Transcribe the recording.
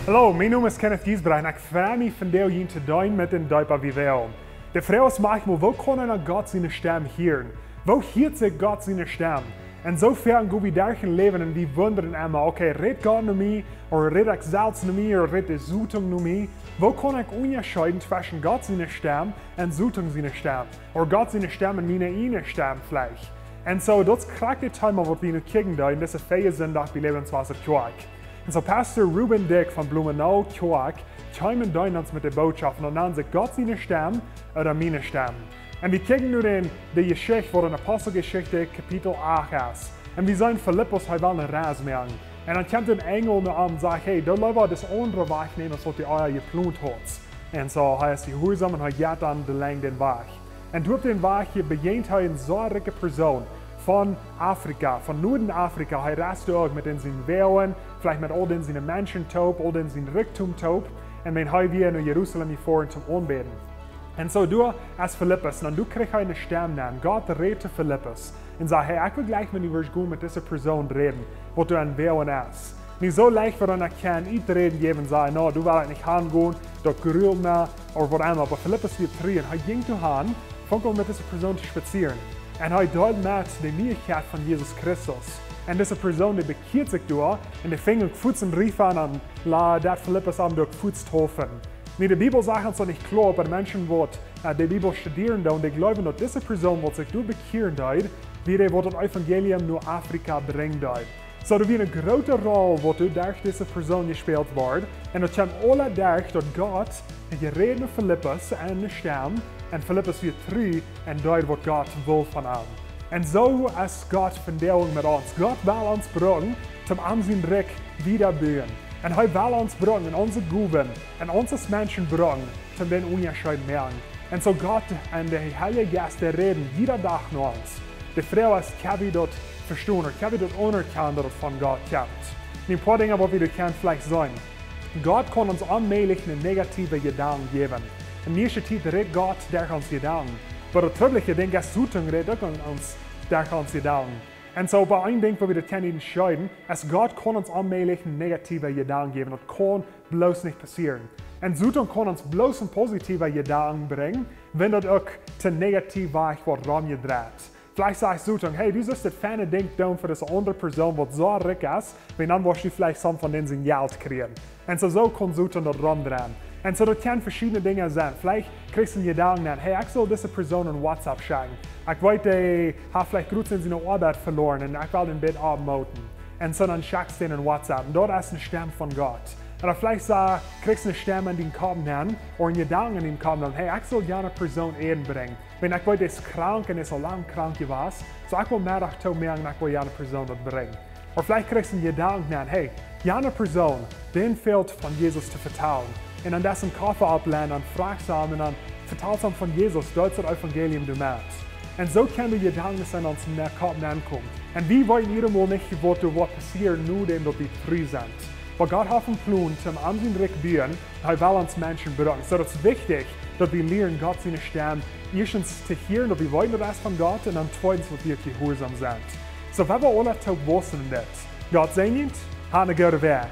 Hallo, mijn naam is Kenneth Giesbrecht en ik vraag me vandaag je te doen met een duiper wie wel. De vraag is manchmal, wo kunnen we Gott seine Stimme hören? Wo hört sich Gott seine Stimme? Insofern go wir durch ein Leben und wir wundern immer, okay, redet Gott nur mich, oder redet ich selbst nur mich, oder redet die Zutung nur mich? Wo kann ich unterscheiden zwischen Gott seine Stimme und Zutung seine Stimme? Oder Gott seine Stimme und meine eigene Stimme vielleicht? Und so, das kriegt das Thema, was wir noch kriegen da, in dieser Feiersundag bei Lebenswasser Kirche. Und so Pastor Ruben Dick von Blumenau Kirche kommen uns mit der Botschaft und nennen sich Gott seine Stimme oder meine Stimme. Und wir kriegen nur die Geschichte, wo in Apostelgeschichte Kapitel 8 ist. Und wir sehen Philippus, er will eine Reise machen. Und dann kommt ein Engel nach ihm und sagt, hey, da lieber das andere Weg nehmen, als was die euer geplant hat. Und so heißt die Gehorsam und er geht dann den Weg. Und durch den Weg hier beginnt er eine so reiche Person von Afrika, von Norden-Afrika. Er reist auch mit seinen Wählen, vielleicht mit all den seinen Menschen taub, all den seinen Reichtum taub. Und wenn er wieder nach Jerusalem fahren zum Anbeten. Und so du als Philippus, und du kriegst eine Stimme an. Gott redet Philippus und sagt, hey, ich will gleich mit dir gut mit dieser Person reden, wo du an Wählen hast. Nicht so leicht, wenn er kann, ich reden geben und sagen, no, du willst nicht hingehen, du grüllst mir, oder was immer. Aber Philippus wird drehen, er ging zu hin, fängt an mit dieser Person zu spazieren. Und er dort mit die Möglichkeit von Jesus Christus. Und diese Person, die bekehrt sich durch, und die fängt an Fuß und Rief an, und lässt Philippus an durch Fuß taufen. Die Bibel sagt uns nicht klar, aber Menschen, die die Bibel studieren und die glauben, dass diese Person, die sich durch bekehren wird, wie die das Evangelium nur Afrika bringen wird. So, da wird eine große Rolle, die durch diese Person gespielt wird. Und es kommt alle durch, dass Gott geredet mit Philippus an der Stimme, und Philippus wird treu und dort, was Gott will von ihm. Und so ist Gott Verdelung mit uns. Gott will uns bringen, zum Ansehen wiederbringen. Und er will uns bringen, in unsere Gruben, und uns Menschen bringen, zum den Unterschied merken. Und so Gott und der Heilige Geist, der reden jeder Tag mit uns. Die Frage ist, kann wir das verstehen, oder kann wir das anerkennen, dass es von Gott kommt? Ein paar Dinge, die wir können vielleicht sagen. Gott kann uns allmählich eine negative Gedanken geben. In der ersten Zeit redet Gott durch uns Gedanken. Aber das Trübliche, den Gesutung redet auch uns durch uns Gedanken. Und so bei einem Ding, wo wir das können entscheiden, ist Gott kann uns allmählich eine negative Gedanken geben. Das kann bloß nicht passieren. Und Zutung kann uns bloß einen positiven Gedanken bringen, wenn das auch zu negativ war, wird rumgedreht. Vielleicht sagst du, hey, du sollst das feine Ding tun für diese andere Person, die so reich ist, wenn dann wirst du vielleicht some von denen sein Geld kriegen. Und so kann Zutung das rumdrehen. Und so, das können verschiedene Dinge sein. Vielleicht kriegst du einen Gedanken an, hey, ich soll diese Person in WhatsApp schicken. Ich weiß, die hat vielleicht gut in seiner Arbeit verloren und ich will den Bett abmoten. Und so, dann schickst du den in WhatsApp. Und dort ist eine Stimme von Gott. Oder vielleicht kriegst du eine Stimme in den Kopf an, oder einen Gedanken in den Kopf an, hey, ich soll gerne eine Person bringen. Wenn ich weiß, die ist krank und ist so lange krank gewesen, so ich will mehr mehr und ich will gerne eine Person bringen. Oder vielleicht kriegst du einen Gedanken an, hey, eine Person, den fehlt von Jesus zu vertrauen. Und dann dessen Koffer ablehnen und fragst ihn und dann vertraust ihm von Jesus, dort das Evangelium du machst. Und so können die Gedanken sein, uns in der Kopf ankommen. Und wir wollen jedemals nicht, was passiert, nur dem, dass wir frei sind. Weil Gott hat einen Plan, zum Ansehen regieren, er will uns Menschen bringen. So es ist wichtig, dass wir lernen, Gott seine Stimme erstens zu hören, dass wir wollen das von Gott, und dann zweitens, dass wir gehorsam sind. So wenn wir alle zu wissen, Gott segnet, hat einen guten Weg.